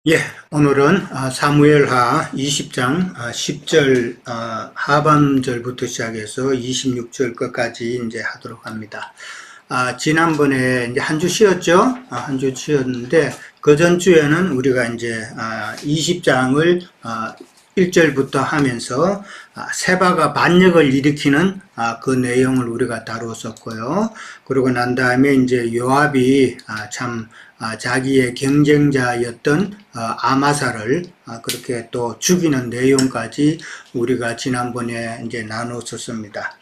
예, 오늘은 사무엘하 20장 10절 하반절부터 시작해서 26절 끝까지 이제 하도록 합니다. 지난번에 이제 한 주 쉬었죠? 한 주 쉬었는데 그 전주에는 우리가 이제 20장을 1절부터 하면서 세바가 반역을 일으키는 그 내용을 우리가 다루었었고요. 그러고 난 다음에 이제 요압이 참 자기의 경쟁자였던 아마사를 그렇게 또 죽이는 내용까지 우리가 지난번에 이제 나눴었습니다.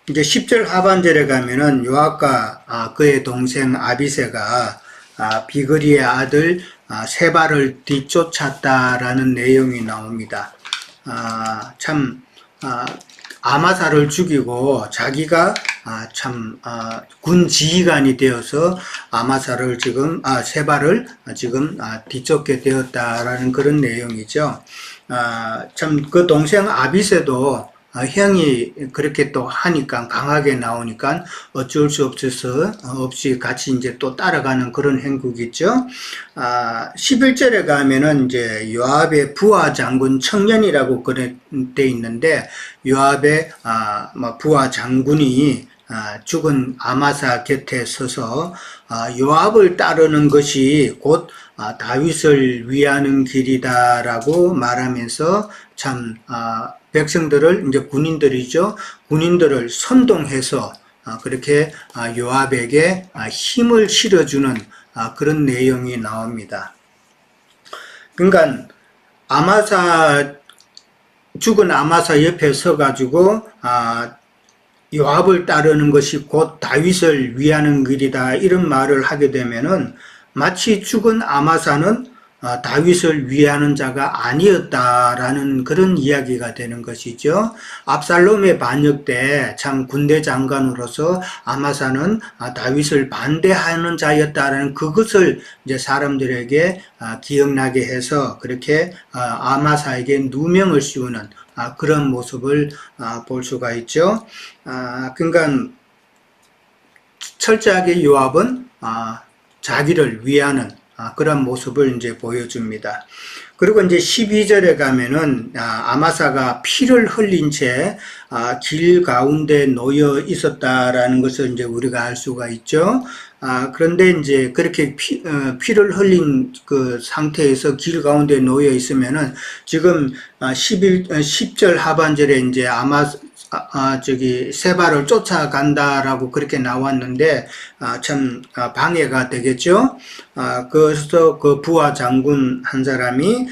이제 10절 하반절에 가면은 요압과 그의 동생 아비새가 비그리의 아들 세바를 뒤쫓았다라는 내용이 나옵니다. 아마사를 죽이고 자기가 군 지휘관이 되어서 아마사를 세바를 지금 뒤쫓게 되었다라는 그런 내용이죠. 그 동생 아비새도 형이 그렇게 또 하니까 강하게 나오니까 어쩔 수 없이 같이 이제 또 따라가는 그런 행국이죠. 11절에 가면은 이제 요압의 부하 장군 청년이라고 돼 있는데 요압의 부하 장군이 죽은 아마사 곁에 서서 요압을 따르는 것이 곧 다윗을 위하는 길이다라고 말하면서 백성들을 이제 군인들을 선동해서 그렇게 요압에게 힘을 실어주는 그런 내용이 나옵니다. 그러니까 죽은 아마사 옆에 서가지고 요압을 따르는 것이 곧 다윗을 위하는 길이다 이런 말을 하게 되면은 마치 죽은 아마사는 다윗을 위하는 자가 아니었다라는 그런 이야기가 되는 것이죠. 압살롬의 반역 때 참 군대 장관으로서 아마사는 다윗을 반대하는 자였다라는 그것을 이제 사람들에게 기억나게 해서 그렇게 아마사에게 누명을 씌우는 그런 모습을 볼 수가 있죠. 그러니까 철저하게 요압은 자기를 위하는 그런 모습을 이제 보여줍니다. 그리고 이제 12절에 가면은 아마사가 피를 흘린 채 길 가운데 놓여 있었다라는 것을 이제 우리가 알 수가 있죠. 그런데 이제 그렇게 피를 흘린 그 상태에서 길 가운데 놓여 있으면은 지금 10절 하반절에 이제 세바를 쫓아간다라고 그렇게 나왔는데, 방해가 되겠죠? 그래서 그 부하 장군 한 사람이,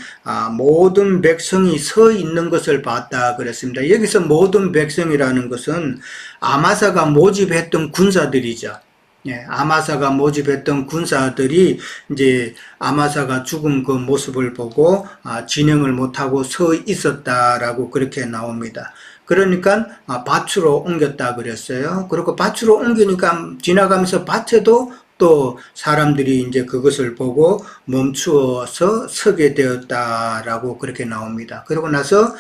모든 백성이 서 있는 것을 봤다 그랬습니다. 여기서 모든 백성이라는 것은 아마사가 모집했던 군사들이죠. 예, 아마사가 모집했던 군사들이 이제 아마사가 죽은 그 모습을 보고 진영을 못하고 서 있었다라고 그렇게 나옵니다. 그러니까 밭으로 옮겼다 그랬어요. 그리고 밭으로 옮기니까 지나가면서 밭에도 또 사람들이 이제 그것을 보고 멈추어서 서게 되었다라고 그렇게 나옵니다. 그러고 나서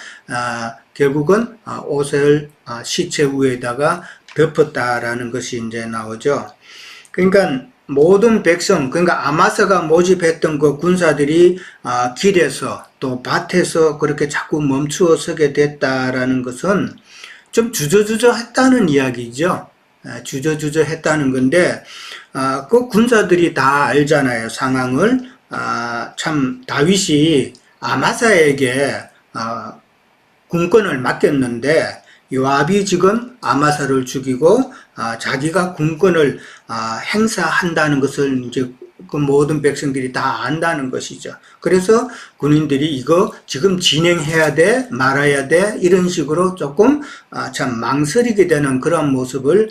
결국은 옷을 시체 위에다가 덮었다라는 것이 이제 나오죠. 그러니까 모든 백성, 그러니까 아마사가 모집했던 그 군사들이 길에서 또 밭에서 그렇게 자꾸 멈추어 서게 됐다라는 것은 좀 주저주저했다는 이야기죠. 주저주저했다는 건데 그 군사들이 다 알잖아요, 상황을. 참 다윗이 아마사에게 군권을 맡겼는데 요압이 지금 아마사를 죽이고 자기가 군권을 행사한다는 것을 이제 그 모든 백성들이 다 안다는 것이죠. 그래서 군인들이 이거 지금 진행해야 돼, 말아야 돼, 이런 식으로 조금 참 망설이게 되는 그런 모습을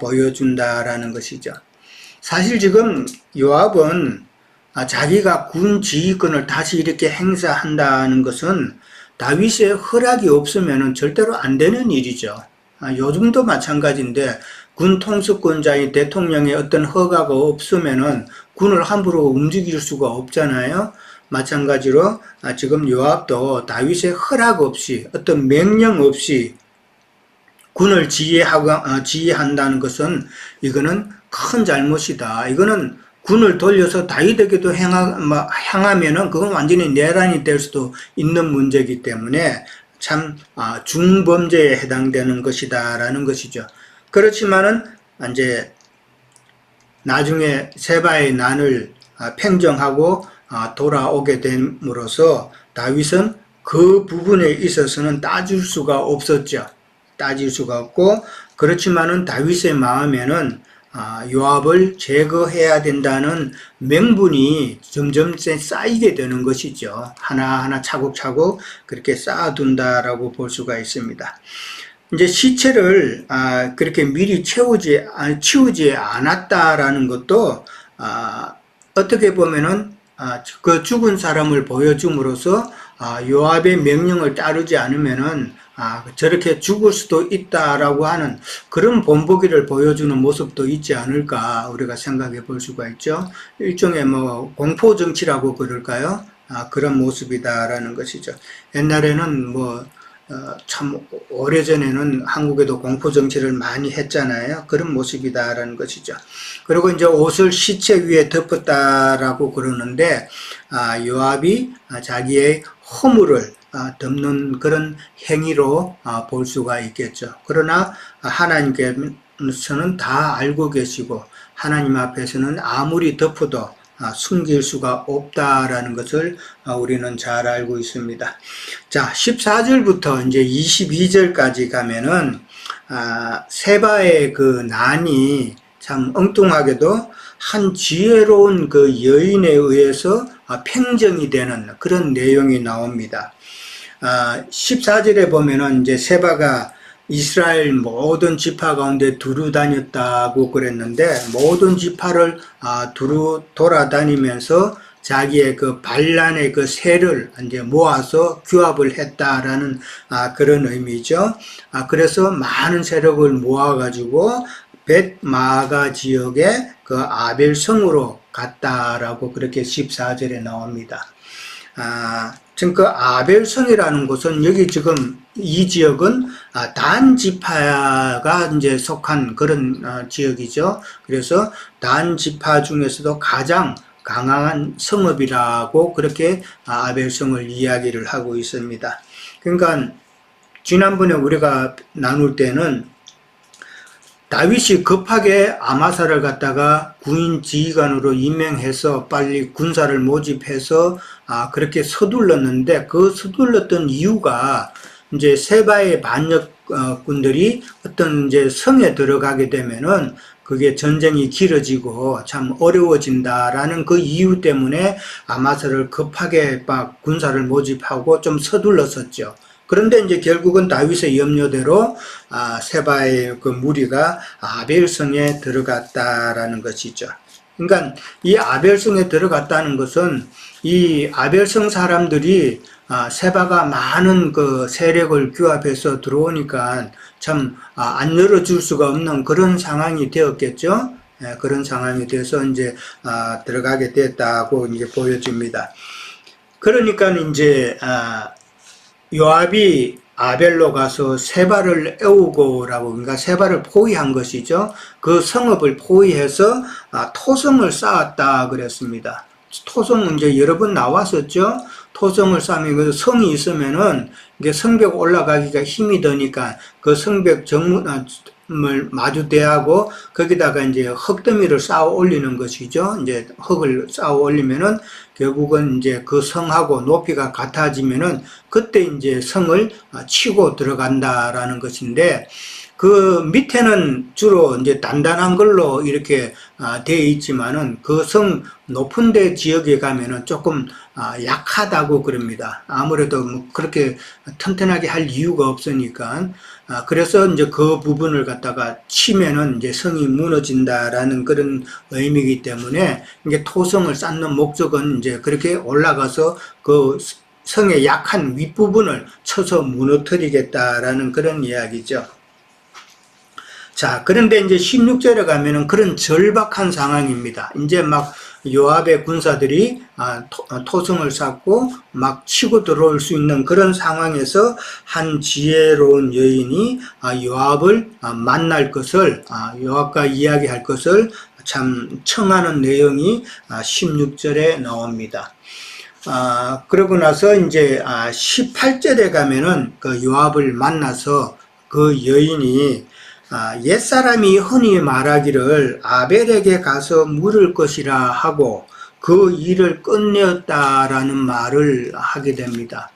보여준다라는 것이죠. 사실 지금 요압은 자기가 군 지휘권을 다시 이렇게 행사한다는 것은 다윗의 허락이 없으면 절대로 안 되는 일이죠. 요즘도 마찬가지인데 군 통수권자인 대통령의 어떤 허가가 없으면은 군을 함부로 움직일 수가 없잖아요. 마찬가지로 지금 요압도 다윗의 허락 없이 어떤 명령 없이 군을 지휘한다는 것은 이거는 큰 잘못이다. 이거는 군을 돌려서 다윗에게도 향하면은 그건 완전히 내란이 될 수도 있는 문제이기 때문에 참 중범죄에 해당되는 것이다라는 것이죠. 그렇지만은 이제 나중에 세바의 난을 평정하고 돌아오게 됨으로써 다윗은 그 부분에 있어서는 따질 수가 없었죠. 따질 수가 없고, 그렇지만은 다윗의 마음에는 요압을 제거해야 된다는 명분이 점점 쌓이게 되는 것이죠. 하나하나 차곡차곡 그렇게 쌓아둔다라고 볼 수가 있습니다. 이제 시체를 그렇게 미리 치우지 않았다라는 것도 어떻게 보면은 그 죽은 사람을 보여줌으로써 요압의 명령을 따르지 않으면은 저렇게 죽을 수도 있다라고 하는 그런 본보기를 보여주는 모습도 있지 않을까 우리가 생각해 볼 수가 있죠. 일종의 공포 정치라고 그럴까요? 그런 모습이다라는 것이죠. 옛날에는 참 오래전에는 한국에도 공포 정치를 많이 했잖아요. 그런 모습이다라는 것이죠. 그리고 이제 옷을 시체 위에 덮었다라고 그러는데 요압이 자기의 허물을 덮는 그런 행위로 볼 수가 있겠죠. 그러나 하나님께서는 다 알고 계시고 하나님 앞에서는 아무리 덮어도 숨길 수가 없다라는 것을 우리는 잘 알고 있습니다. 자, 14절부터 이제 22절까지 가면은 세바의 그 난이 참 엉뚱하게도 한 지혜로운 그 여인에 의해서 평정이 되는 그런 내용이 나옵니다. 14절에 보면은 이제 세바가 이스라엘 모든 지파 가운데 두루 다녔다고 그랬는데, 모든 지파를 두루 돌아다니면서 자기의 그 반란의 그 세를 이제 모아서 규합을 했다라는 그런 의미죠. 그래서 많은 세력을 모아가지고 벳마가 지역의 그 아벨성으로 갔다라고 그렇게 14절에 나옵니다. 지금 그 아벨성이라는 곳은 여기 지금 이 지역은 단 지파가 이제 속한 그런 지역이죠. 그래서 단 지파 중에서도 가장 강한 성읍이라고 그렇게 아벨성을 이야기를 하고 있습니다. 그러니까 지난번에 우리가 나눌 때는 다윗이 급하게 아마사를 갖다가 군인 지휘관으로 임명해서 빨리 군사를 모집해서 그렇게 서둘렀는데, 그 서둘렀던 이유가 이제 세바의 반역군들이 어떤 이제 성에 들어가게 되면은 그게 전쟁이 길어지고 참 어려워진다라는 그 이유 때문에 아마사를 급하게 막 군사를 모집하고 좀 서둘렀었죠. 그런데 이제 결국은 다윗의 염려대로 세바의 그 무리가 아벨성에 들어갔다라는 것이죠. 그러니까 이 아벨성에 들어갔다는 것은 이 아벨성 사람들이 세바가 많은 그 세력을 규합해서 들어오니까 참 안 열어줄 수가 없는 그런 상황이 되었겠죠. 그런 상황이 돼서 이제 들어가게 됐다고 이제 보여집니다. 그러니까 이제 요압이 아벨로 가서 세바를 애우고라고, 그러니까 세바를 포위한 것이죠. 그 성읍을 포위해서 토성을 쌓았다 그랬습니다. 토성은 이제 여러 번 나왔었죠. 토성을 쌓으면 그 성이 있으면은 이게 성벽 올라가기가 힘이 드니까 그 성벽 정문을 마주대하고 거기다가 이제 흙더미를 쌓아 올리는 것이죠. 이제 흙을 쌓아 올리면은 결국은 이제 그 성하고 높이가 같아지면은 그때 이제 성을 치고 들어간다라는 것인데, 그 밑에는 주로 이제 단단한 걸로 이렇게 되어 있지만은 그 성 높은 데 지역에 가면은 조금 약하다고 그럽니다. 아무래도 그렇게 튼튼하게 할 이유가 없으니까. 그래서 이제 그 부분을 갖다가 치면은 이제 성이 무너진다라는 그런 의미이기 때문에 이게 토성을 쌓는 목적은 이제 그렇게 올라가서 그 성의 약한 윗부분을 쳐서 무너뜨리겠다라는 그런 이야기죠. 자, 그런데 이제 16절에 가면은 그런 절박한 상황입니다. 이제 막 요압의 군사들이 토성을 쌓고 막 치고 들어올 수 있는 그런 상황에서 한 지혜로운 여인이 요압을 만날 것을, 요압과 이야기할 것을 참 청하는 내용이 16절에 나옵니다. 그러고 나서 이제 18절에 가면은 그 요압을 만나서 그 여인이 옛사람이 흔히 말하기를 아벨에게 가서 물을 것이라 하고 그 일을 끝내었다라는 말을 하게 됩니다.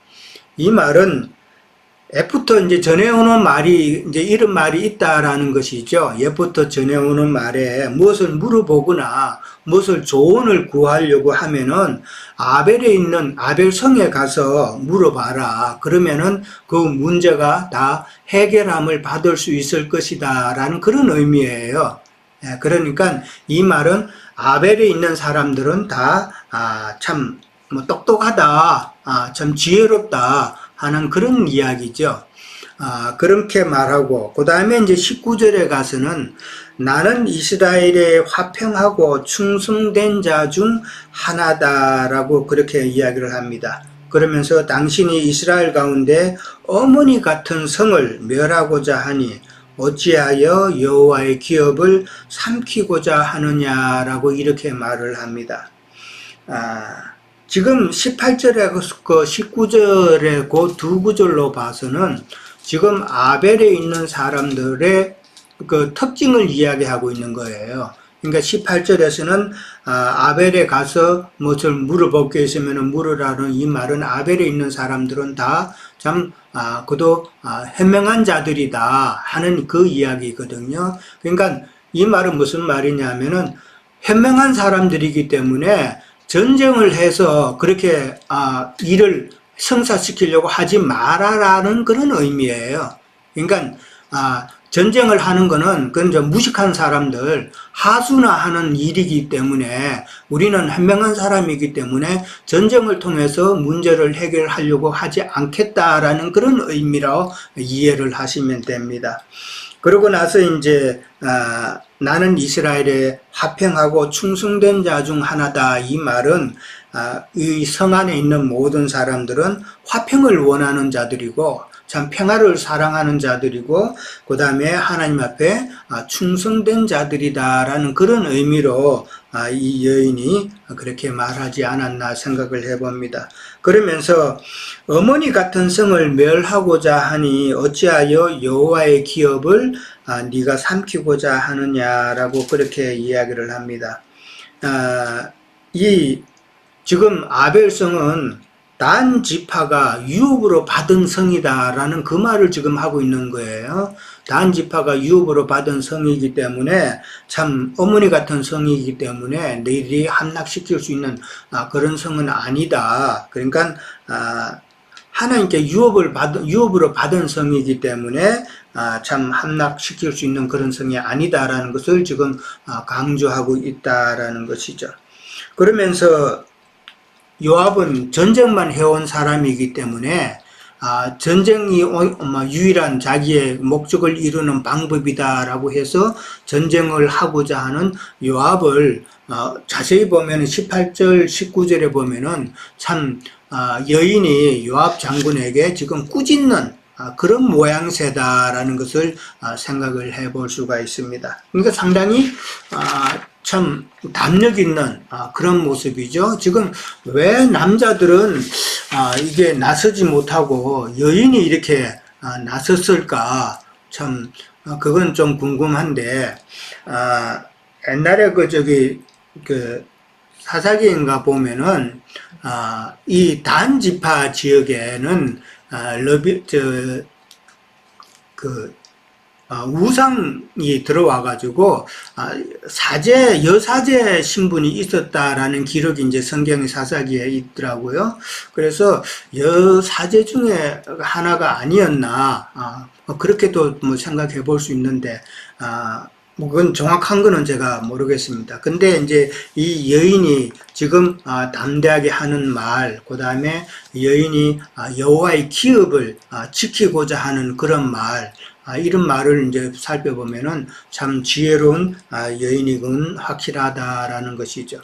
이 말은 옛부터 이제 전해오는 말이 이제 이런 말이 있다라는 것이죠. 옛부터 전해오는 말에 무엇을 물어보거나 무엇을 조언을 구하려고 하면은 아벨에 있는 아벨성에 가서 물어봐라. 그러면은 그 문제가 다 해결함을 받을 수 있을 것이다라는 그런 의미예요. 그러니까 이 말은 아벨에 있는 사람들은 다 참 똑똑하다, 참 지혜롭다 하는 그런 이야기죠. 그렇게 말하고 그 다음에 이제 19절에 가서는 나는 이스라엘에 화평하고 충성된 자 중 하나다라고 그렇게 이야기를 합니다. 그러면서 당신이 이스라엘 가운데 어머니 같은 성을 멸하고자 하니 어찌하여 여호와의 기업을 삼키고자 하느냐라고 이렇게 말을 합니다. 지금 18절에 그 19절의 그 두 구절로 봐서는 지금 아벨에 있는 사람들의 그 특징을 이야기하고 있는 거예요. 그러니까 18절에서는 아벨에 가서 무엇을 물어볼 게 있으면 물으라는 이 말은 아벨에 있는 사람들은 다 참 그도 현명한 자들이다 하는 그 이야기거든요. 그러니까 이 말은 무슨 말이냐면은 현명한 사람들이기 때문에 전쟁을 해서 그렇게 일을 성사시키려고 하지 말아라는 그런 의미예요. 그러니까 전쟁을 하는 거는 그건 좀 무식한 사람들, 하수나 하는 일이기 때문에 우리는 현명한 사람이기 때문에 전쟁을 통해서 문제를 해결하려고 하지 않겠다라는 그런 의미로 이해를 하시면 됩니다. 그러고 나서 이제 나는 이스라엘에 화평하고 충성된 자 중 하나다. 이 말은 이 성 안에 있는 모든 사람들은 화평을 원하는 자들이고 참 평화를 사랑하는 자들이고 그 다음에 하나님 앞에 충성된 자들이다라는 그런 의미로 이 여인이 그렇게 말하지 않았나 생각을 해봅니다. 그러면서 어머니 같은 성을 멸하고자 하니 어찌하여 여호와의 기업을 네가 삼키고자 하느냐라고 그렇게 이야기를 합니다. 지금 아벨성은 단 지파가 유업으로 받은 성이다라는 그 말을 지금 하고 있는 거예요. 단 지파가 유업으로 받은 성이기 때문에 참 어머니 같은 성이기 때문에 너희들이 함락시킬 수 있는 그런 성은 아니다. 그러니까 하나님께 유업으로 받은 성이기 때문에 참 함락시킬 수 있는 그런 성이 아니다라는 것을 지금 강조하고 있다라는 것이죠. 그러면서 요압은 전쟁만 해온 사람이기 때문에 전쟁이 유일한 자기의 목적을 이루는 방법이다라고 해서 전쟁을 하고자 하는 요압을 자세히 보면 18절, 19절에 보면은 참 여인이 요압 장군에게 지금 꾸짖는 그런 모양새다라는 것을 생각을 해볼 수가 있습니다. 그러니까 상당히 참 담력 있는 그런 모습이죠. 지금 왜 남자들은 이게 나서지 못하고 여인이 이렇게 나섰을까? 참 그건 좀 궁금한데 옛날에 그 사사기인가 보면은 이 단 지파 지역에는 우상이 들어와가지고 여사제 신분이 있었다라는 기록이 이제 성경의 사사기에 있더라고요. 그래서 여사제 중에 하나가 아니었나 그렇게도 뭐 생각해 볼 수 있는데 뭐 그건 정확한 거는 제가 모르겠습니다. 근데 이제 이 여인이 지금 담대하게 하는 말, 그 다음에 여인이 여호와의 기업을 지키고자 하는 그런 말, 이런 말을 이제 살펴보면은 참 지혜로운 여인이군 확실하다라는 것이죠.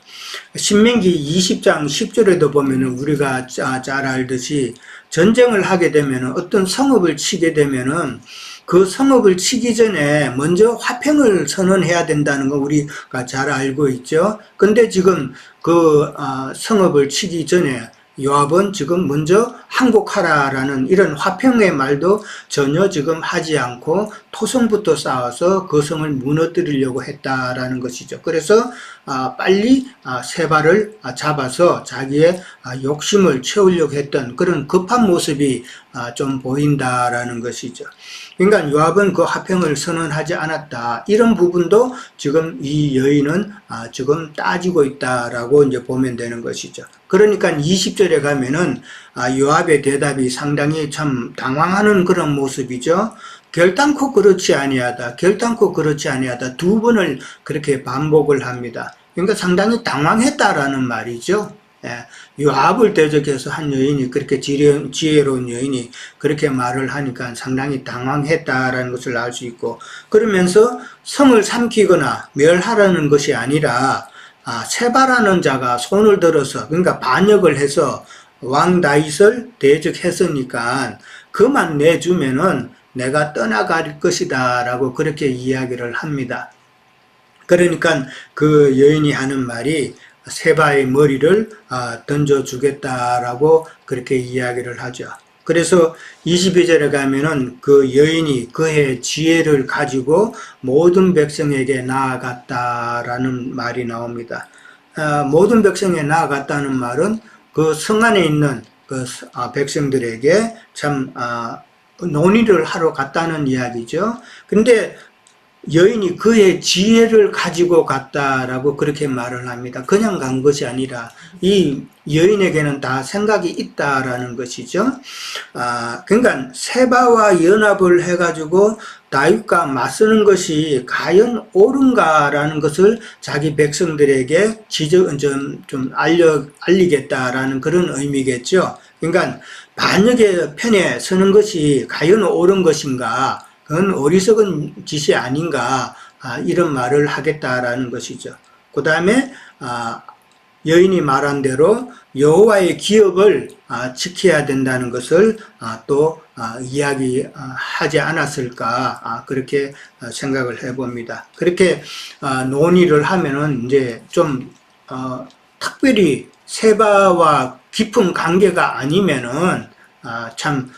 신명기 20장 10절에도 보면은 우리가 잘 알듯이 전쟁을 하게 되면은 어떤 성읍을 치게 되면은 그 성읍을 치기 전에 먼저 화평을 선언해야 된다는 거 우리가 잘 알고 있죠. 근데 지금 그 성읍을 치기 전에 요압은 지금 먼저 항복하라라는 이런 화평의 말도 전혀 지금 하지 않고 토성부터 쌓아서 그 성을 무너뜨리려고 했다라는 것이죠. 그래서 빨리 세바를 잡아서 자기의 욕심을 채우려고 했던 그런 급한 모습이 좀 보인다라는 것이죠. 그러니까 요압은 그 화평을 선언하지 않았다. 이런 부분도 지금 이 여인은 지금 따지고 있다라고 이제 보면 되는 것이죠. 그러니까 20절에 가면은 요압의 대답이 상당히 참 당황하는 그런 모습이죠. 결단코 그렇지 아니하다. 결단코 그렇지 아니하다. 두 번을 그렇게 반복을 합니다. 그러니까 상당히 당황했다라는 말이죠. 예, 요압을 대적해서 한 여인이 그렇게 지혜로운 여인이 그렇게 말을 하니까 상당히 당황했다라는 것을 알 수 있고, 그러면서 성을 삼키거나 멸하라는 것이 아니라 세바라는 자가 손을 들어서, 그러니까 반역을 해서 왕 다윗을 대적했으니까 그만 내주면은 내가 떠나갈 것이다 라고 그렇게 이야기를 합니다. 그러니까 그 여인이 하는 말이 세바의 머리를 던져주겠다라고 그렇게 이야기를 하죠. 그래서 22절에 가면은 그 여인이 그의 지혜를 가지고 모든 백성에게 나아갔다라는 말이 나옵니다. 모든 백성에 나아갔다는 말은 그 성 안에 있는 그 백성들에게 참 논의를 하러 갔다는 이야기죠. 근데 여인이 그의 지혜를 가지고 갔다라고 그렇게 말을 합니다. 그냥 간 것이 아니라 이 여인에게는 다 생각이 있다라는 것이죠. 그러니까 세바와 연합을 해가지고 다윗과 맞서는 것이 과연 옳은가라는 것을 자기 백성들에게 좀 알리겠다라는 그런 의미겠죠. 그러니까 반역의 편에 서는 것이 과연 옳은 것인가? 그건 어리석은 짓이 아닌가, 이런 말을 하겠다라는 것이죠. 그 다음에 여인이 말한 대로 여호와의 기업을 지켜야 된다는 것을 또 이야기하지 않았을까, 그렇게 생각을 해봅니다. 그렇게 논의를 하면은 이제 좀 특별히 세바와 깊은 관계가 아니면은 참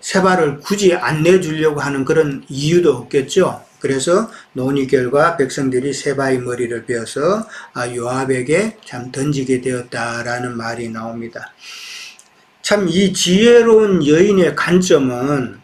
세바를 굳이 안 내주려고 하는 그런 이유도 없겠죠. 그래서 논의 결과 백성들이 세바의 머리를 베어서 요압에게 참 던지게 되었다라는 말이 나옵니다. 참 이 지혜로운 여인의 관점은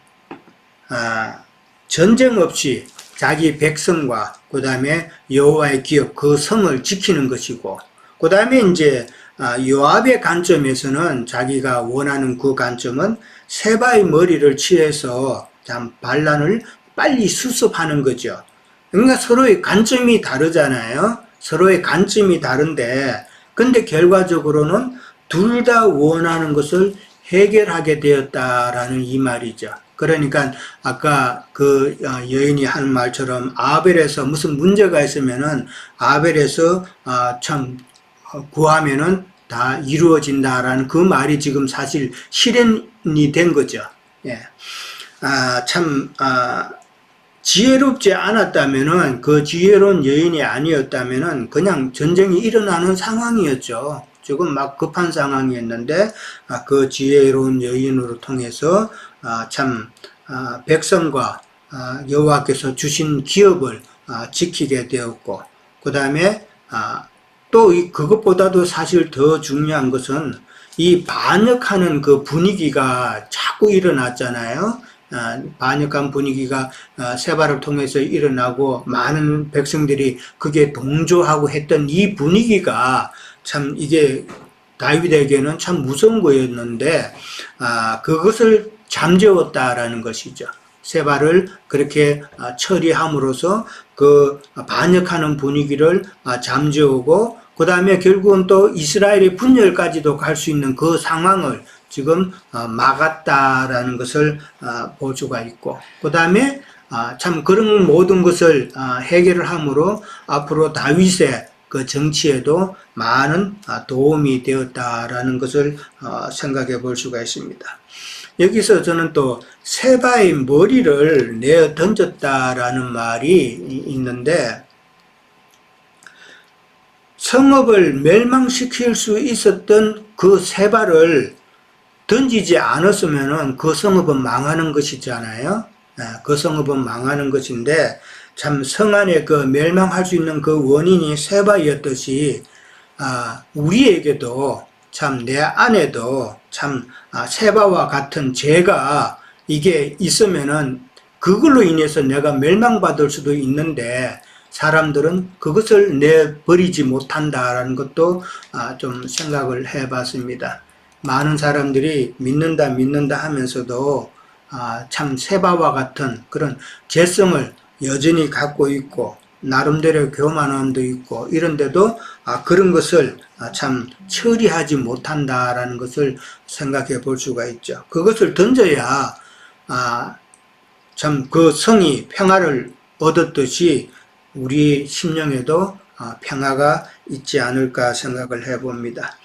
전쟁 없이 자기 백성과 그 다음에 여호와의 기업, 그 성을 지키는 것이고, 그 다음에 이제 요압의 관점에서는 자기가 원하는 그 관점은 세바의 머리를 취해서 참 반란을 빨리 수습하는 거죠. 그러니까 서로의 관점이 다르잖아요. 서로의 관점이 다른데, 근데 결과적으로는 둘 다 원하는 것을 해결하게 되었다라는 이 말이죠. 그러니까 아까 그 여인이 한 말처럼 아벨에서 무슨 문제가 있으면은 아벨에서 참 구하면은 다 이루어진다라는 그 말이 지금 사실 실현이 된 거죠. 예. 지혜롭지 않았다면은, 그 지혜로운 여인이 아니었다면은 그냥 전쟁이 일어나는 상황이었죠. 지금 막 급한 상황이었는데, 그 지혜로운 여인으로 통해서 백성과 여호와께서 주신 기업을 지키게 되었고, 그 다음에 또 그것보다도 사실 더 중요한 것은 이 반역하는 그 분위기가 자꾸 일어났잖아요. 반역한 분위기가 세바를 통해서 일어나고 많은 백성들이 그게 동조하고 했던 이 분위기가 참 이게 다윗에게는 참 무서운 거였는데 그것을 잠재웠다라는 것이죠. 세바를 그렇게 처리함으로써 그 반역하는 분위기를 잠재우고, 그 다음에 결국은 또 이스라엘의 분열까지도 갈 수 있는 그 상황을 지금 막았다라는 것을 볼 수가 있고, 그 다음에 참 그런 모든 것을 해결을 함으로 앞으로 다윗의 그 정치에도 많은 도움이 되었다라는 것을 생각해 볼 수가 있습니다. 여기서 저는 또 세바의 머리를 내어 던졌다라는 말이 있는데, 성읍을 멸망시킬 수 있었던 그 세바를 던지지 않았으면 그 성읍은 망하는 것이잖아요. 그 성읍은 망하는 것인데, 참 성안에 그 멸망할 수 있는 그 원인이 세바였듯이 우리에게도 참 내 안에도 참 세바와 같은 죄가 이게 있으면은 그걸로 인해서 내가 멸망받을 수도 있는데, 사람들은 그것을 내버리지 못한다라는 것도 좀 생각을 해봤습니다. 많은 사람들이 믿는다 하면서도 참 세바와 같은 그런 죄성을 여전히 갖고 있고, 나름대로 교만함도 있고, 이런데도 그런 것을 참 처리하지 못한다라는 것을 생각해 볼 수가 있죠. 그것을 던져야 참 그 성이 평화를 얻었듯이 우리 심령에도 평화가 있지 않을까 생각을 해봅니다.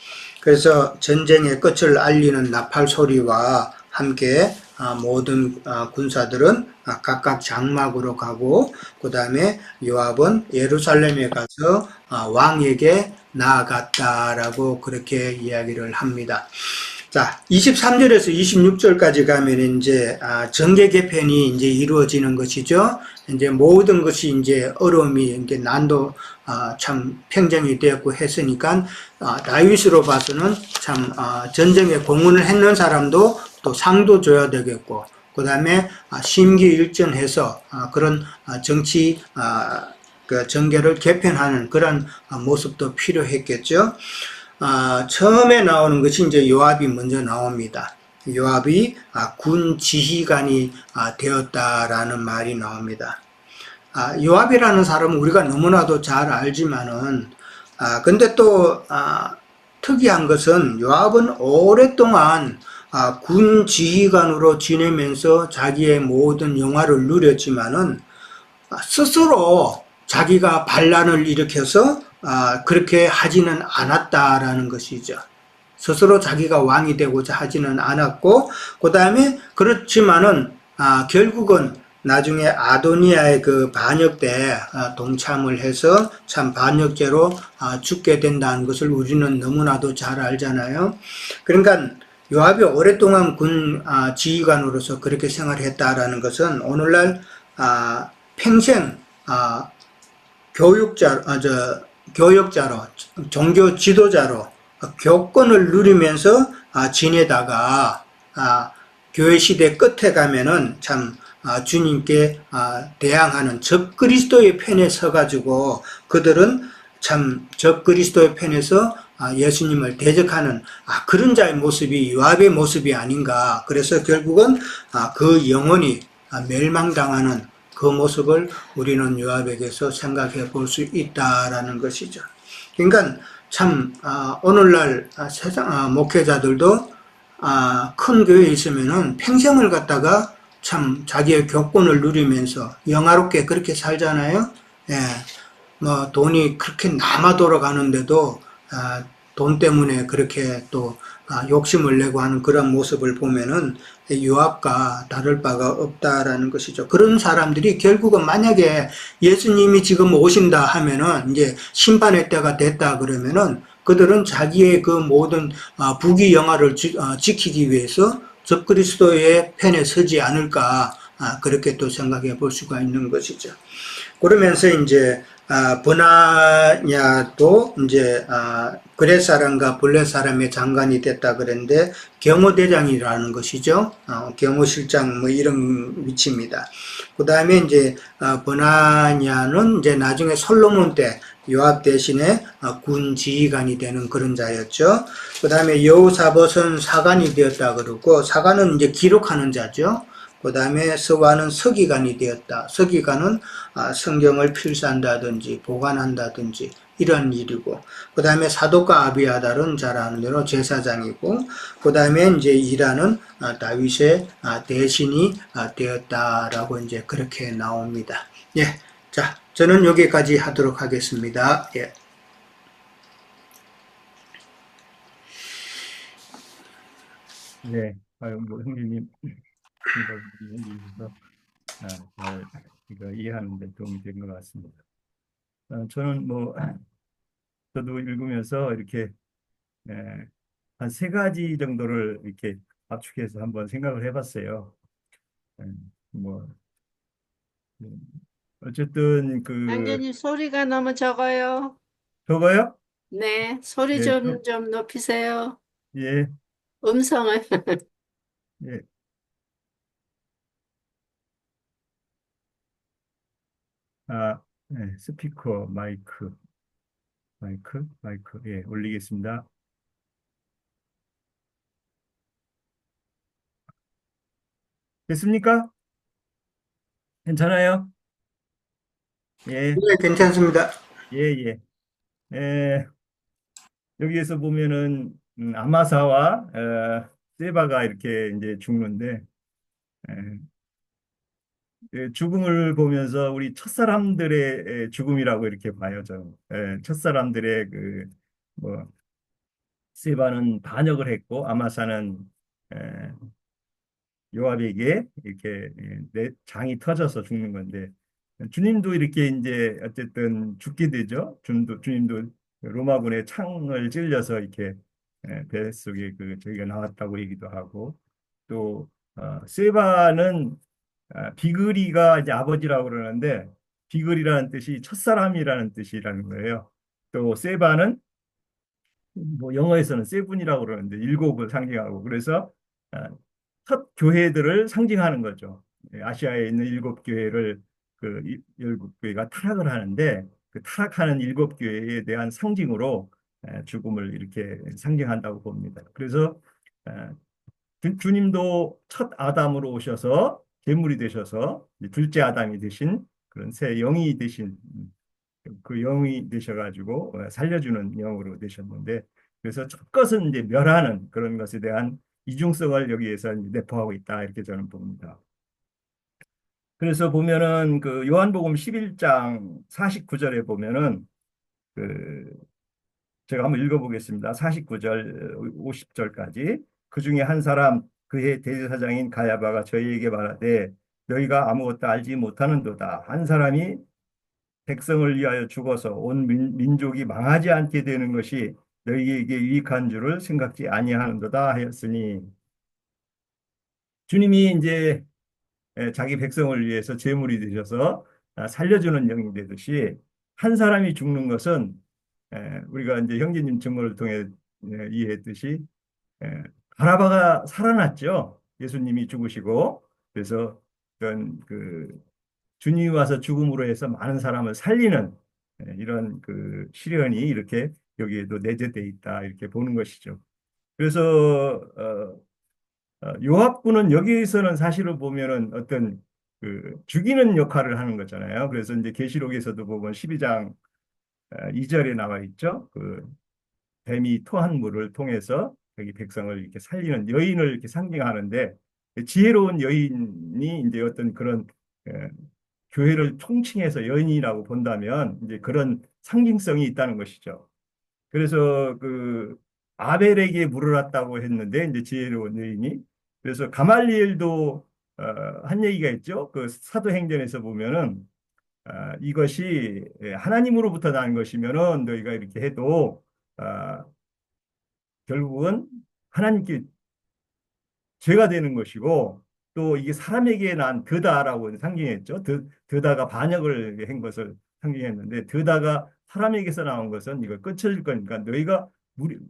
그래서 전쟁의 끝을 알리는 나팔 소리와 함께 모든 군사들은 각각 장막으로 가고, 그 다음에 요압은 예루살렘에 가서 왕에게 나아갔다라고 그렇게 이야기를 합니다. 자, 23절에서 26절까지 가면 이제 정계 개편이 이제 이루어지는 것이죠. 이제 모든 것이 이제 어려움이 이제 난도 참 평정이 되었고 했으니까 다윗으로 봐서는 참 전쟁에 공헌을 했는 사람도 또 상도 줘야 되겠고, 그 다음에 심기일전해서 그런 정치 그 정계를 개편하는 그런 모습도 필요했겠죠. 처음에 나오는 것이 이제 요압이 먼저 나옵니다. 요압이 군 지휘관이 되었다라는 말이 나옵니다. 요압이라는 사람은 우리가 너무나도 잘 알지만은, 근데 또 특이한 것은 요압은 오랫동안 군 지휘관으로 지내면서 자기의 모든 영화를 누렸지만은 스스로 자기가 반란을 일으켜서 그렇게 하지는 않았다라는 것이죠. 스스로 자기가 왕이 되고자 하지는 않았고, 그 다음에 그렇지만은 결국은 나중에 아도니아의 그 반역 때 동참을 해서 참 반역죄로 죽게 된다는 것을 우리는 너무나도 잘 알잖아요. 그러니까 요압이 오랫동안 군 지휘관으로서 그렇게 생활했다라는 것은 오늘날 평생 교역자로, 종교 지도자로 교권을 누리면서 지내다가 교회 시대 끝에 가면은 참 주님께 대항하는 적 그리스도의 편에 서가지고 그들은 참 적 그리스도의 편에서 예수님을 대적하는 그런 자의 모습이 요압의 모습이 아닌가. 그래서 결국은 그 영혼이 멸망당하는 그 모습을 우리는 요압에게서 생각해 볼 수 있다라는 것이죠. 그러니까 참 오늘날 세상 목회자들도 큰 교회에 있으면은 평생을 갖다가 참 자기의 교권을 누리면서 영화롭게 그렇게 살잖아요. 예, 뭐 돈이 그렇게 남아 돌아가는데도 돈 때문에 그렇게 또 욕심을 내고 하는 그런 모습을 보면은 요압과 다를 바가 없다라는 것이죠. 그런 사람들이 결국은 만약에 예수님이 지금 오신다 하면은 이제 심판의 때가 됐다 그러면은 그들은 자기의 그 모든 부귀영화를 지키기 위해서 적그리스도의 편에 서지 않을까, 그렇게 또 생각해 볼 수가 있는 것이죠. 그러면서 이제 브나냐도 이제 그렛 사람과 블렛 사람의 장관이 됐다 그랬는데 경호대장이라는 것이죠. 경호실장 뭐 이런 위치입니다. 그 다음에 이제 브나냐는 이제 나중에 솔로몬 때 요압 대신에 군 지휘관이 되는 그런 자였죠. 그 다음에 여호사밧은 사관이 되었다 그러고, 사관은 이제 기록하는 자죠. 그 다음에 서관은 서기관이 되었다. 서기관은 성경을 필사한다든지 보관한다든지 이런 일이고, 그 다음에 사독과 아비아달은 잘 아는 대로 제사장이고, 그 다음에 이제 이라는 다윗의 대신이 되었다라고 이제 그렇게 나옵니다. 예, 자, 저는 여기까지 하도록 하겠습니다. 예. 네, 아유, 뭐, 형님, 이걸 얘기해서 잘 이거 이해하는 데 도움이 된 것 같습니다. 저는 뭐, 저도 읽으면서 이렇게 한 세 가지 정도를 이렇게 압축해서 한번 생각을 해봤어요. 예, 뭐, 음, 어쨌든 양진님 소리가 너무 적어요. 저거요? 네, 소리 예, 좀 높이세요. 예, 음성을. 예, 스피커, 마이크, 예, 올리겠습니다. 됐습니까? 괜찮아요? 예, 네, 괜찮습니다. 예, 예. 예, 여기에서 보면은 아마사와 세바가 이렇게 이제 죽는데 에, 죽음을 보면서 우리 첫사람들의 죽음이라고 이렇게 봐요, 저는. 첫사람들의 뭐 세바는 반역을 했고 아마사는 에, 요압에게 이렇게 내 장이 터져서 죽는 건데 주님도 이렇게 이제 어쨌든 죽게 되죠. 주님도 로마군의 창을 찔려서 이렇게 뱃속에 저희가 나왔다고 얘기도 하고 또 세바는 비글이가 이제 아버지라고 그러는데 비글이라는 뜻이 첫사람이라는 뜻이라는 거예요. 또 세바는 뭐 영어에서는 세븐이라고 그러는데 일곱을 상징하고 그래서 아, 첫 교회들을 상징하는 거죠. 아시아에 있는 일곱 교회를 일곱 교회가 타락을 하는데 그 타락하는 일곱 교회에 대한 상징으로 죽음을 이렇게 상징한다고 봅니다. 그래서 아, 주님도 첫 아담으로 오셔서 제물이 되셔서 이제 둘째 아담이 되신 그런 새 영이 되신 그 영이 되셔가지고 살려주는 영으로 되셨는데 그래서 첫 것은 이제 멸하는 그런 것에 대한 이중성을 여기에서 이제 내포하고 있다 이렇게 저는 봅니다. 그래서 보면은 그 요한복음 11장 49절에 보면은 그 제가 한번 읽어보겠습니다. 49절 50절까지 그 중에 한 사람 그의 대제사장인 가야바가 저희에게 말하되 너희가 아무것도 알지 못하는도다. 한 사람이 백성을 위하여 죽어서 온 민족이 망하지 않게 되는 것이 너희에게 유익한 줄을 생각지 아니하는도다 하였으니 주님이 이제 자기 백성을 위해서 제물이 되셔서 살려주는 영이 되듯이 한 사람이 죽는 것은 우리가 이제 형제님 증거를 통해 이해했듯이 바라바가 살아났죠. 예수님이 죽으시고 그래서 그런 주님이 와서 죽음으로 해서 많은 사람을 살리는 이런 시련이 이렇게 여기에도 내재되어 있다 이렇게 보는 것이죠. 그래서 요압군은 여기에서는 사실을 보면은 어떤 죽이는 역할을 하는 거잖아요. 그래서 이제 계시록에서도 보면 12장 2절에 나와 있죠. 뱀이 토한 물을 통해서 여기 백성을 이렇게 살리는 여인을 이렇게 상징하는데 지혜로운 여인이 이제 어떤 그런 에, 교회를 총칭해서 여인이라고 본다면 이제 그런 상징성이 있다는 것이죠. 그래서 아벨에게 물을 놨다고 했는데 이제 지혜로운 여인이 그래서 가말리엘도 한 얘기가 있죠. 그 사도행전에서 보면은 이것이 하나님으로부터 난 것이면은 너희가 이렇게 해도 아, 결국은 하나님께 죄가 되는 것이고 또 이게 사람에게 난 드다라고 상징했죠. 드다가 반역을 한 것을 상징했는데 드다가 사람에게서 나온 것은 이걸 끊쳐질 거니까 너희가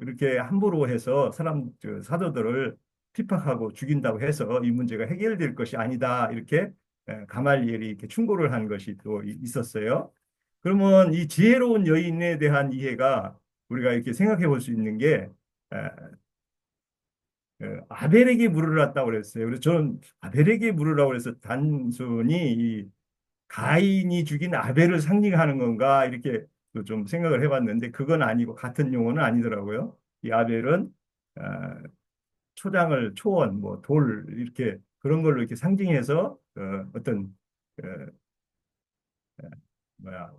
이렇게 함부로 해서 사도들을 핍박하고 죽인다고 해서 이 문제가 해결될 것이 아니다. 이렇게 가말리엘이 이렇게 충고를 한 것이 또 있었어요. 그러면 이 지혜로운 여인에 대한 이해가 우리가 이렇게 생각해 볼 수 있는 게 아벨에게 물으랐다고 그랬어요. 그래서 저는 아벨에게 물으라고 그래서 단순히 이 가인이 죽인 아벨을 상징하는 건가 이렇게 좀 생각을 해봤는데 그건 아니고 같은 용어는 아니더라고요. 이 아벨은 아, 초원, 뭐 돌 이렇게 그런 걸로 이렇게 상징해서 어떤 어, 뭐야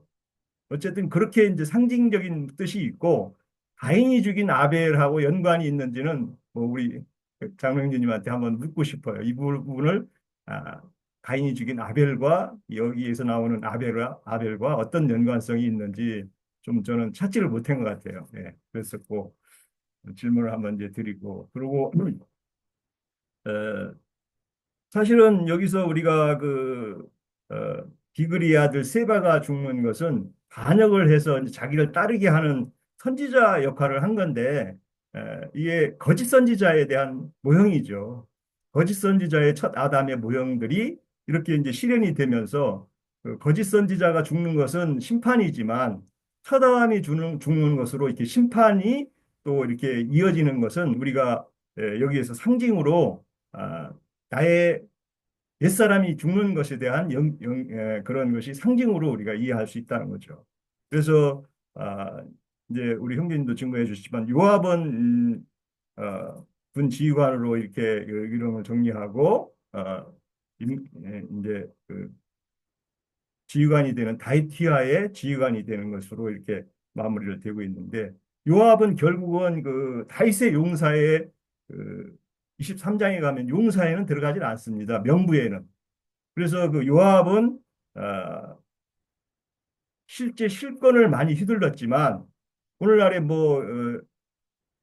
어쨌든 그렇게 이제 상징적인 뜻이 있고 가인이 죽인 아벨하고 연관이 있는지는 뭐 우리 장로님한테 한번 묻고 싶어요. 이 부분을 아, 가인이 죽인 아벨과 여기에서 나오는 아벨과 어떤 연관성이 있는지 좀 저는 찾지를 못한 것 같아요. 예, 그랬었고 질문을 한번 이제 드리고 그리고 어, 사실은 여기서 우리가 비글리의 아들 세바가 죽는 것은 반역을 해서 이제 자기를 따르게 하는 선지자 역할을 한 건데 이게 거짓 선지자에 대한 모형이죠. 거짓 선지자의 첫 아담의 모형들이 이렇게 이제 실현이 되면서 그 거짓 선지자가 죽는 것은 심판이지만 첫 아담이 죽는 것으로 이렇게 심판이 또 이렇게 이어지는 것은 우리가 여기에서 상징으로 나의 옛사람이 죽는 것에 대한 그런 것이 상징으로 우리가 이해할 수 있다는 거죠. 그래서 이제 우리 형제님도 증거해 주시지만 요압은 군 지휘관으로 이렇게 그 이름을 정리하고 이제 그 지휘관이 되는 다이티아의 지휘관이 되는 것으로 이렇게 마무리를 되고 있는데 요압은 결국은 그 다윗의 용사의 그 23장에 가면 용사에는 들어가질 않습니다. 명부에는. 그래서 그 요압은 실제 실권을 많이 휘둘렀지만 오늘날에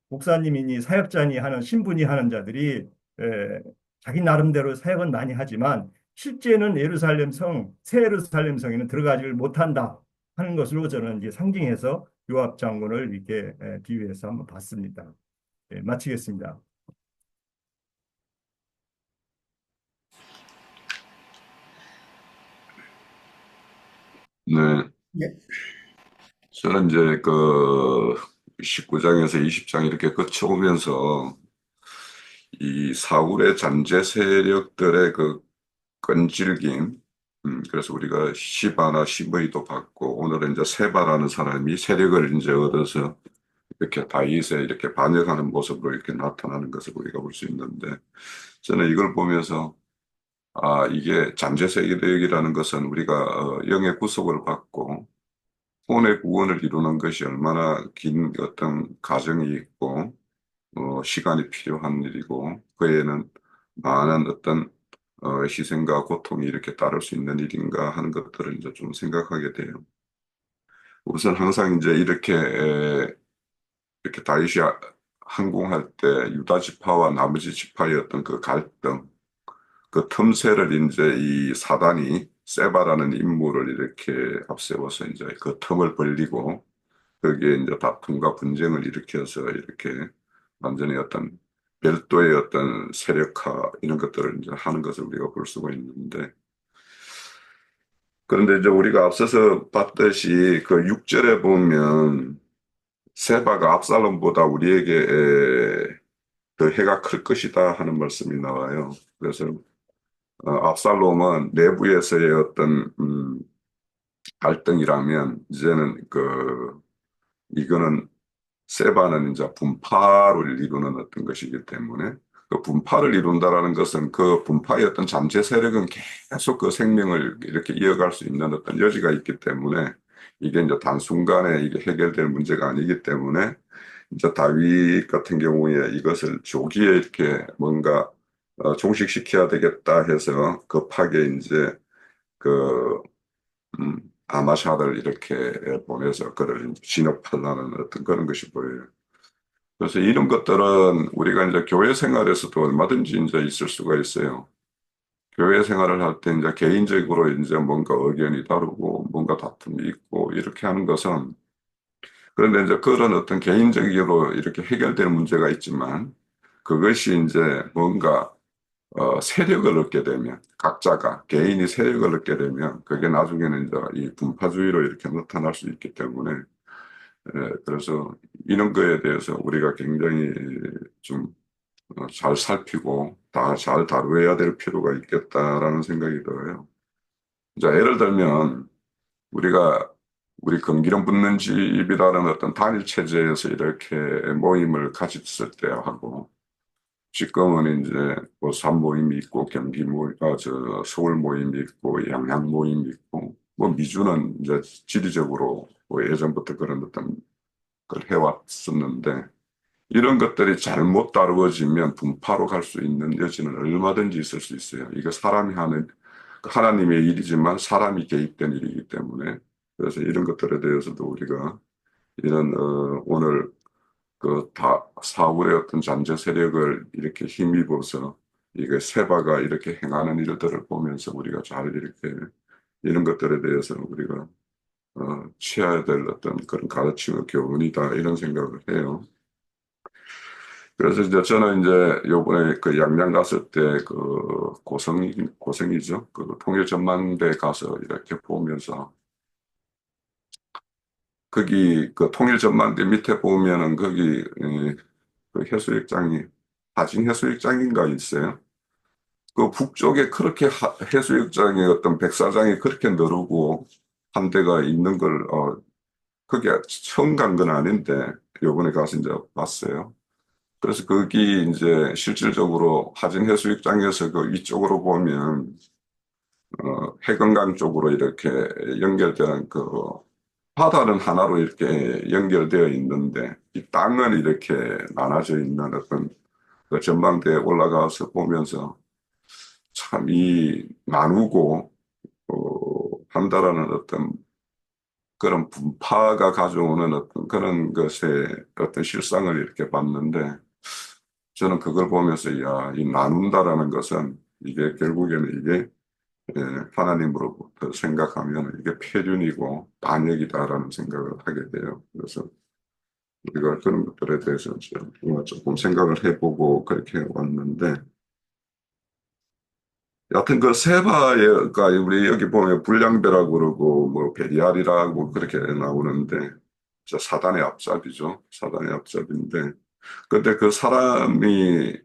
목사님이니 사역자니 하는 신분이 하는 자들이 자기 나름대로 사역은 많이 하지만 실제는 새 예루살렘 성에는 들어가지를 못한다 하는 것으로 저는 이제 상징해서 요압 장군을 이렇게 비유해서 한번 봤습니다. 마치겠습니다. 네, 예. 저는 이제 그 19장에서 20장 이렇게 거쳐오면서 이 사울의 잔재 세력들의 그 끈질김, 그래서 우리가 시바나 시므이도 받고 오늘은 이제 세바라는 사람이 세력을 이제 얻어서 이렇게 다윗에 이렇게 반역하는 모습으로 이렇게 나타나는 것을 우리가 볼 수 있는데 저는 이걸 보면서 이게 잠재 세력이라는 것은 우리가 영의 구속을 받고 혼의 구원을 이루는 것이 얼마나 긴 어떤 과정이 있고 시간이 필요한 일이고 그에는 많은 어떤 희생과 고통이 이렇게 따를 수 있는 일인가 하는 것들을 이제 좀 생각하게 돼요. 우선 항상 이제 이렇게 다윗이 항공할 때 유다 지파와 나머지 지파의 어떤 그 갈등, 그 틈새를 이제 이 사단이 세바라는 인물을 이렇게 앞세워서 이제 그 틈을 벌리고 거기에 이제 다툼과 분쟁을 일으켜서 이렇게 완전히 어떤 별도의 어떤 세력화 이런 것들을 이제 하는 것을 우리가 볼 수가 있는데 그런데 이제 우리가 앞서서 봤듯이 그 6절에 보면 세바가 압살롬보다 우리에게 더 해가 클 것이다 하는 말씀이 나와요. 그래서 압살롬은 내부에서의 어떤 갈등이라면 이제는 이거는 세바는 이제 분파를 이루는 어떤 것이기 때문에 그 분파를 이룬다라는 것은 그 분파의 어떤 잠재 세력은 계속 그 생명을 이렇게 이어갈 수 있는 어떤 여지가 있기 때문에 이게 이제 단순간에 이게 해결될 문제가 아니기 때문에 이제 다윗 같은 경우에 이것을 조기에 이렇게 뭔가 종식시켜야 되겠다 해서 급하게 이제 그 아마샤를 이렇게 보내서 그를 진압하려는 어떤 그런 것이 보여요. 그래서 이런 것들은 우리가 이제 교회 생활에서도 얼마든지 이제 있을 수가 있어요. 교회 생활을 할 때 이제 개인적으로 이제 뭔가 의견이 다르고 뭔가 다툼이 있고 이렇게 하는 것은 그런데 이제 그런 어떤 개인적으로 이렇게 해결될 문제가 있지만 그것이 이제 뭔가 세력을 얻게 되면 각자가 개인이 세력을 얻게 되면 그게 나중에는 이제 이 분파주의로 이렇게 나타날 수 있기 때문에 그래서 이런 거에 대해서 우리가 굉장히 좀 잘 살피고 다 잘 다루어야 될 필요가 있겠다라는 생각이 들어요. 자, 예를 들면 우리 금기름 붓는 집이라는 어떤 단일 체제에서 이렇게 모임을 가졌을 때하고 지금은 이제 뭐 산모임이 있고 경기 모임, 서울 모임이 있고 양양 모임이 있고 뭐 미주는 이제 지리적으로 뭐 예전부터 그런 어떤 걸 해왔었는데 이런 것들이 잘못 다루어지면 분파로 갈 수 있는 여지는 얼마든지 있을 수 있어요. 이거 사람이 하는, 하나님의 일이지만 사람이 개입된 일이기 때문에. 그래서 이런 것들에 대해서도 우리가 이런, 오늘 사울의 어떤 잠재 세력을 이렇게 힘입어서 이게 세바가 이렇게 행하는 일들을 보면서 우리가 잘 이렇게 이런 것들에 대해서 우리가 취해야 될 어떤 그런 가르침의 교훈이다 이런 생각을 해요. 그래서 이제 저는 이제 요번에 그 양양 갔을 때 그 고성이죠. 그 통일전망대 가서 이렇게 보면서 거기 그 통일전망대 밑에 보면은 거기 그 해수욕장이 하진 해수욕장인가 있어요. 그 북쪽에 그렇게 해수욕장에 어떤 백사장이 그렇게 늘고 한 대가 있는 걸 그게 처음 간 건 아닌데 요번에 가서 이제 봤어요. 그래서 거기 이제 실질적으로 하진 해수욕장에서 그 위쪽으로 보면 해건강 쪽으로 이렇게 연결되는 그 바다는 하나로 이렇게 연결되어 있는데 이 땅은 이렇게 나눠져 있는 어떤 그 전망대에 올라가서 보면서 참 이 나누고 한다라는 어떤 그런 분파가 가져오는 어떤 그런 것의 어떤 실상을 이렇게 봤는데 저는 그걸 보면서 야, 이 나눈다라는 것은 이게 결국에는 이게 하나님으로부터 생각하면 이게 패륜이고 반역이다라는 생각을 하게 돼요. 그래서 우리가 그런 것들에 대해서 조금 생각을 해보고 그렇게 왔는데 여하튼 그 세바가 우리 여기 보면 불량배라고 그러고 뭐 베리알이라고 그렇게 나오는데 진짜 사단의 앞잡이죠. 사단의 앞잡이인데 근데 그 사람이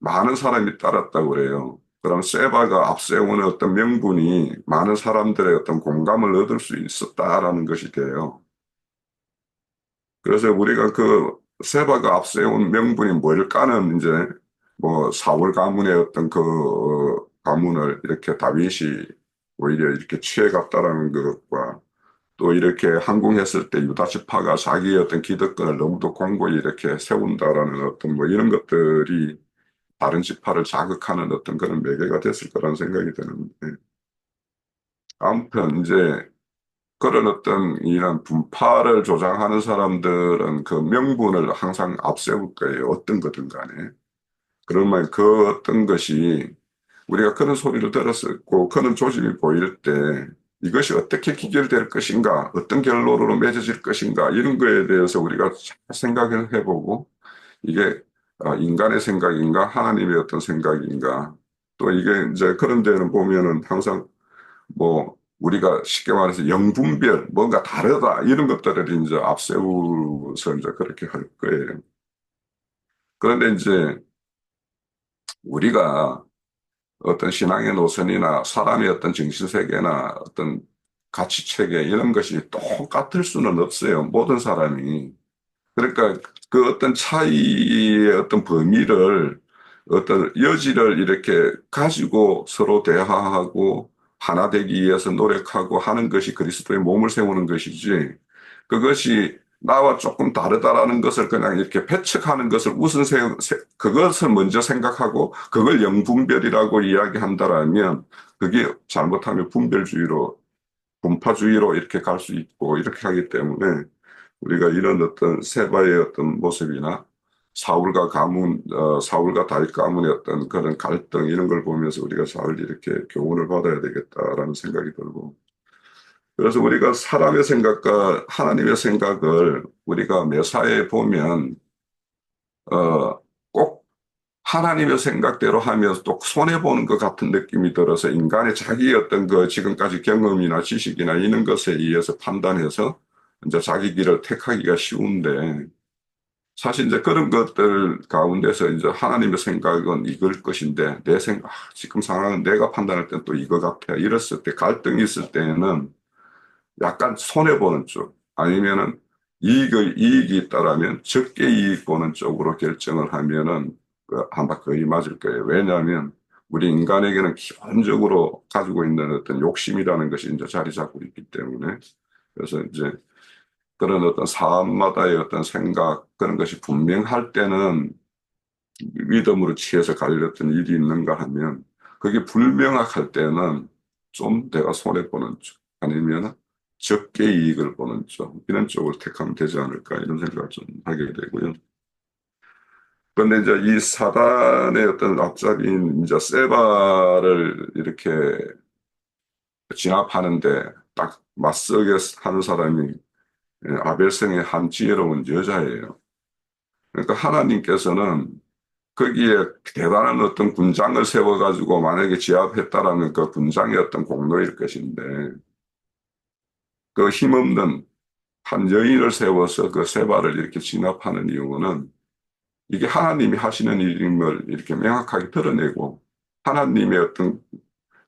많은 사람이 따랐다고 그래요. 그럼 세바가 앞세우는 어떤 명분이 많은 사람들의 어떤 공감을 얻을 수 있었다라는 것이 돼요. 그래서 우리가 그 세바가 앞세운 명분이 뭘까는 이제 뭐 사울 가문의 어떤 그 가문을 이렇게 다윗이 오히려 이렇게 취해갔다라는 것과 또 이렇게 항공했을 때 유다 지파가 자기의 어떤 기득권을 너무도 공고히 이렇게 세운다라는 어떤 뭐 이런 것들이 다른 지파를 자극하는 어떤 그런 매개가 됐을 거라는 생각이 드는데 아무튼 이제 그런 어떤 이런 분파를 조장하는 사람들은 그 명분을 항상 앞세울 거예요. 어떤 거든 간에. 그러면 그 어떤 것이 우리가 그런 소리를 들었었고 그런 조짐이 보일 때 이것이 어떻게 기결될 것인가, 어떤 결론으로 맺어질 것인가 이런 거에 대해서 우리가 잘 생각을 해보고 이게 인간의 생각인가 하나님의 어떤 생각인가 또 이게 이제 그런 데는 보면은 항상 뭐 우리가 쉽게 말해서 영분별 뭔가 다르다 이런 것들을 이제 앞세워서 이제 그렇게 할 거예요. 그런데 이제 우리가 어떤 신앙의 노선이나 사람의 어떤 정신세계나 어떤 가치체계 이런 것이 똑같을 수는 없어요. 모든 사람이. 그러니까 그 어떤 차이의 어떤 범위를 어떤 여지를 이렇게 가지고 서로 대화하고 하나 되기 위해서 노력하고 하는 것이 그리스도의 몸을 세우는 것이지 그것이 나와 조금 다르다라는 것을 그냥 이렇게 배척하는 것을 그것을 먼저 생각하고 그걸 영분별이라고 이야기한다라면 그게 잘못하면 분별주의로 분파주의로 이렇게 갈 수 있고 이렇게 하기 때문에 우리가 이런 어떤 세바의 어떤 모습이나 사울과 다윗 가문의 어떤 그런 갈등 이런 걸 보면서 우리가 잘 이렇게 교훈을 받아야 되겠다라는 생각이 들고 그래서 우리가 사람의 생각과 하나님의 생각을 우리가 매사에 보면 꼭 하나님의 생각대로 하면서 또 손해보는 것 같은 느낌이 들어서 인간의 자기 어떤 그 지금까지 경험이나 지식이나 이런 것에 의해서 판단해서 이제 자기 길을 택하기가 쉬운데 사실 이제 그런 것들 가운데서 이제 하나님의 생각은 이걸 것인데 지금 상황은 내가 판단할 땐 또 이거 같아. 이랬을 때 갈등이 있을 때는 약간 손해보는 쪽 아니면은 이익이 있다라면 적게 이익 보는 쪽으로 결정을 하면은 아마 거의 맞을 거예요. 왜냐하면 우리 인간에게는 기본적으로 가지고 있는 어떤 욕심이라는 것이 이제 자리 잡고 있기 때문에 그래서 이제 그런 어떤 사람마다의 어떤 생각, 그런 것이 분명할 때는 믿음으로 취해서 갈렸던 일이 있는가 하면, 그게 불명확할 때는 좀 내가 손해보는 쪽, 아니면 적게 이익을 보는 쪽, 이런 쪽을 택하면 되지 않을까, 이런 생각을 좀 하게 되고요. 그런데 이제 이 사단의 어떤 앞잡이인 이제 세바를 이렇게 진압하는데 딱 맞서게 하는 사람이 아벨성의 한 지혜로운 여자예요. 그러니까 하나님께서는 거기에 대단한 어떤 군장을 세워가지고 만약에 제압했다라면 그 군장의 어떤 공로일 것인데, 그 힘없는 한 여인을 세워서 그 세바를 이렇게 진압하는 이유는 이게 하나님이 하시는 일임을 이렇게 명확하게 드러내고 하나님의 어떤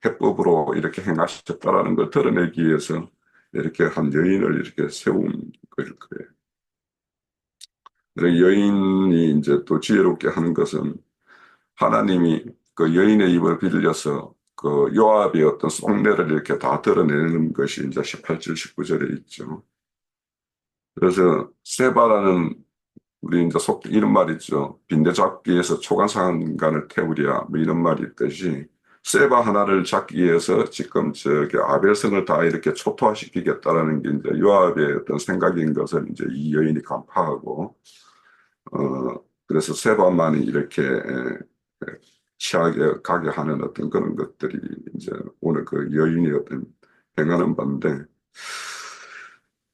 해법으로 이렇게 행하셨다라는 걸 드러내기 위해서 이렇게 한 여인을 이렇게 세운 거일 거예요. 그래서 여인이 이제 또 지혜롭게 하는 것은 하나님이 그 여인의 입을 빌려서 그 요압의 어떤 속내를 이렇게 다 드러내는 것이 이제 18절, 19절에 있죠. 그래서 세바라는 우리 이제 이런 말 있죠. 빈대 잡기에서 초간상간을 태우랴 뭐 이런 말이 있듯이 세바 하나를 잡기 위해서 지금 저기 아벨성을 다 이렇게 초토화시키겠다라는 게 이제 요압의 어떤 생각인 것을 이제 이 여인이 간파하고 그래서 세바만이 이렇게 취하게 가게 하는 어떤 그런 것들이 이제 오늘 그 여인이 어떤 행하는 바인데,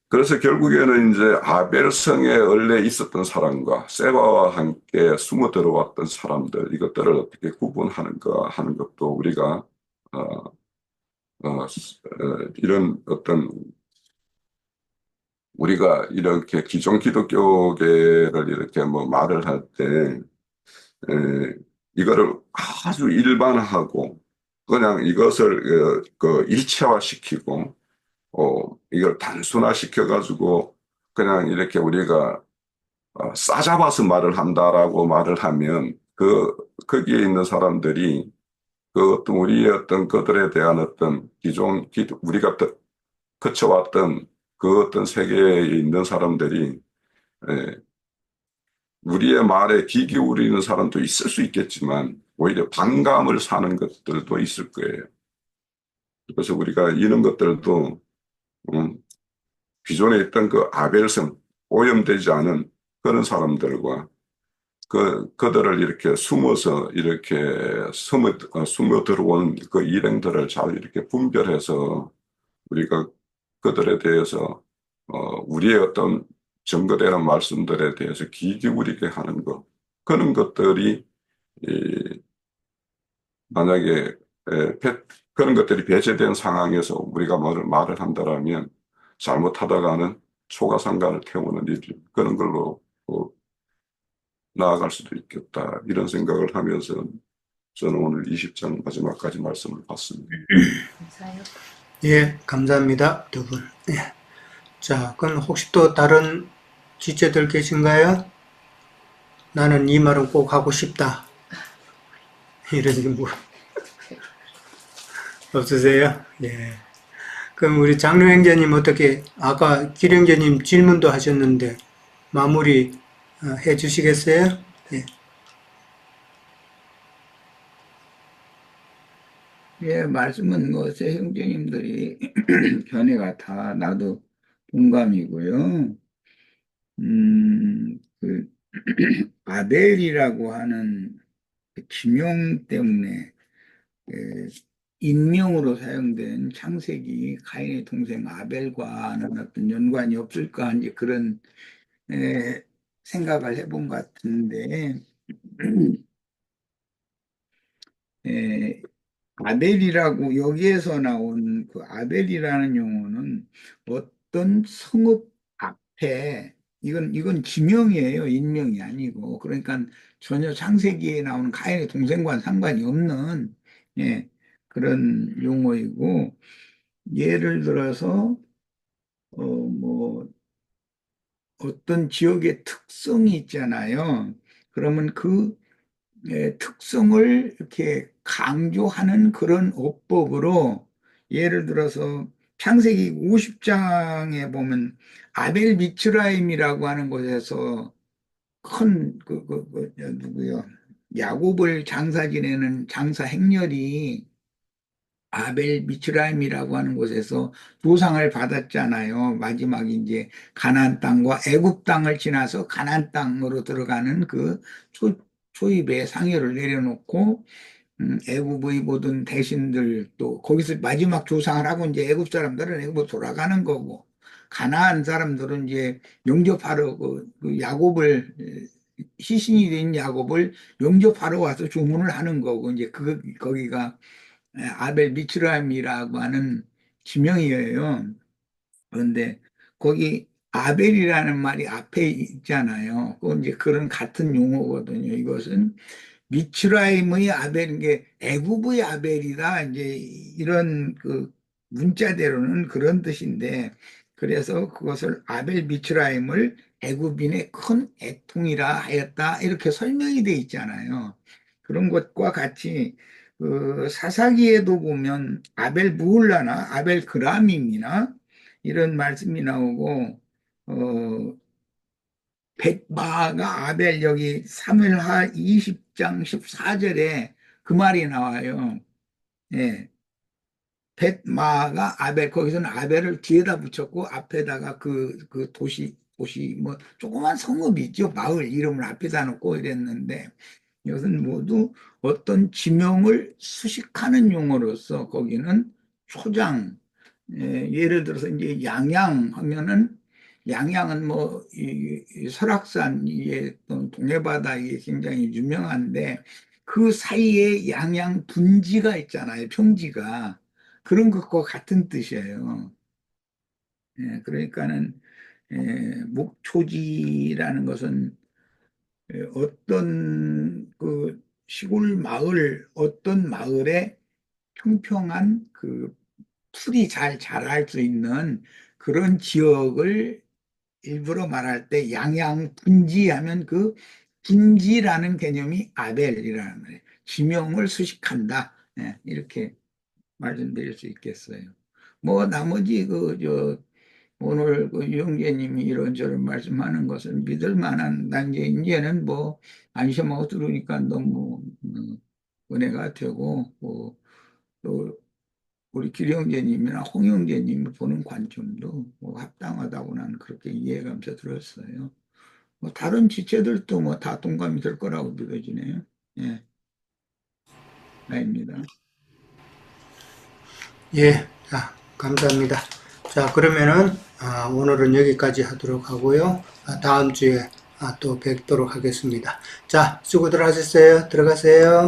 그래서 결국에는 이제 아벨성에 원래 있었던 사람과 세바와 함께 숨어 들어왔던 사람들, 이것들을 어떻게 구분하는가 하는 것도 우리가 이런 어떤 우리가 이렇게 기존 기독교계를 이렇게 뭐 말을 할 때 이거를 아주 일반화하고 그냥 이것을 일체화시키고 이걸 단순화시켜가지고 그냥 이렇게 우리가 싸잡아서 말을 한다라고 말을 하면 거기에 있는 사람들이 그 어떤 우리의 어떤 그들에 대한 어떤 우리가 거쳐왔던 그 어떤 세계에 있는 사람들이 에, 우리의 말에 귀 기울이는 사람도 있을 수 있겠지만 오히려 반감을 사는 것들도 있을 거예요. 그래서 우리가 이런 것들도 기존에 있던 그 아벨성, 오염되지 않은 그런 사람들과 그들을 이렇게 숨어서 이렇게 숨어 들어온 그 일행들을 잘 이렇게 분별해서 우리가 그들에 대해서 우리의 어떤 증거되는 말씀들에 대해서 귀 기울이게 하는 것, 그런 것들이 만약에 그런 것들이 배제된 상황에서 우리가 말을 한다라면 잘못하다가는 초가상간을 태우는 일, 그런 걸로 나아갈 수도 있겠다, 이런 생각을 하면서 저는 오늘 20장 마지막까지 말씀을 봤습니다. 예, 감사합니다. 두 분. 예. 자, 그럼 혹시 또 다른 지체들 계신가요? 나는 이 말은 꼭 하고 싶다. 이런 게 뭐, 없으세요? 예. 그럼 우리 장로형제님 어떻게, 아까 길형제님 질문도 하셨는데, 마무리 해 주시겠어요? 예. 예, 말씀은 뭐, 새 형제님들이 견해가 다 나도 동감이고요. 그, 아벨이라고 하는 그 지명 때문에, 그 인명으로 사용된 창세기 가인의 동생 아벨과는 어떤 연관이 없을까, 이제 그런, 생각을 해본 것 같은데, 에, 아벨이라고 여기에서 나온 그 아벨이라는 용어는 어떤 성읍 앞에 이건 지명이에요. 인명이 아니고. 그러니까 전혀 창세기에 나오는 가인의 동생과는 상관이 없는 그런 용어이고, 예를 들어서 뭐 어떤 지역의 특성이 있잖아요. 그러면 그 특성을 이렇게 강조하는 그런 어법으로, 예를 들어서 창세기 50장에 보면 아벨 미츠라임이라고 하는 곳에서 큰 누구요? 야곱을 장사 지내는 장사 행렬이 아벨 미츠라임이라고 하는 곳에서 조상을 받았잖아요. 마지막 이제 가나안 땅과 애굽 땅을 지나서 가나안 땅으로 들어가는 그 초입에 상여를 내려놓고 애굽의 모든 대신들 또 거기서 마지막 조상을 하고 이제 애굽 사람들은 애굽으로 돌아가는 거고 가나안 사람들은 이제 영접하러 그 야곱을 시신이 된 야곱을 영접하러 와서 주문을 하는 거고 이제 거기가 아벨 미츠라임이라고 하는 지명이에요. 그런데 거기 아벨이라는 말이 앞에 있잖아요. 그 이제 그런 같은 용어거든요. 이것은 미츠라임의 아벨인 게 애굽의 아벨이다. 이제 이런 그 문자대로는 그런 뜻인데 그래서 그것을 아벨 미츠라임을 애굽인의 큰 애통이라 하였다. 이렇게 설명이 돼 있잖아요. 그런 것과 같이 그 사사기에도 보면 아벨 무hul라나 아벨 그람임이나 이런 말씀이 나오고 백마가 아벨 여기 사무엘하 20장 14절에 그 말이 나와요. 예. 백마가 아벨 거기서는 아벨을 뒤에다 붙였고 앞에다가 그 도시 뭐 조그만 성읍이 있죠. 마을 이름을 앞에다 놓고 이랬는데 이것은 모두 어떤 지명을 수식하는 용어로서 거기는 초장 예를 들어서 이제 양양 하면은 양양은 뭐 이 설악산 이게 또 동해바다에 굉장히 유명한데 그 사이에 양양 분지가 있잖아요. 평지가 그런 것과 같은 뜻이에요. 그러니까는 목초지라는 것은 어떤 그 시골 마을 어떤 마을에 평평한 그 풀이 잘 자랄 수 있는 그런 지역을 일부러 말할 때 양양 분지하면 그 분지라는 개념이 아벨이라는 거예요. 지명을 수식한다. 이렇게 말씀드릴 수 있겠어요. 뭐 나머지 오늘 그 유영재님이 이런저런 말씀하는 것은 믿을 만한 단계 이제는 뭐 안심하고 들으니까 너무 은혜가 되고 또 우리 길영재님이나 홍영재님이 보는 관점도 뭐 합당하다고 나는 그렇게 이해하면서 들었어요. 뭐 다른 지체들도 뭐 다 동감이 될 거라고 믿어지네요. 예, 나입니다. 예, 자, 감사합니다. 자, 그러면은 오늘은 여기까지 하도록 하고요. 다음 주에 또 뵙도록 하겠습니다. 자, 수고들 하셨어요. 들어가세요.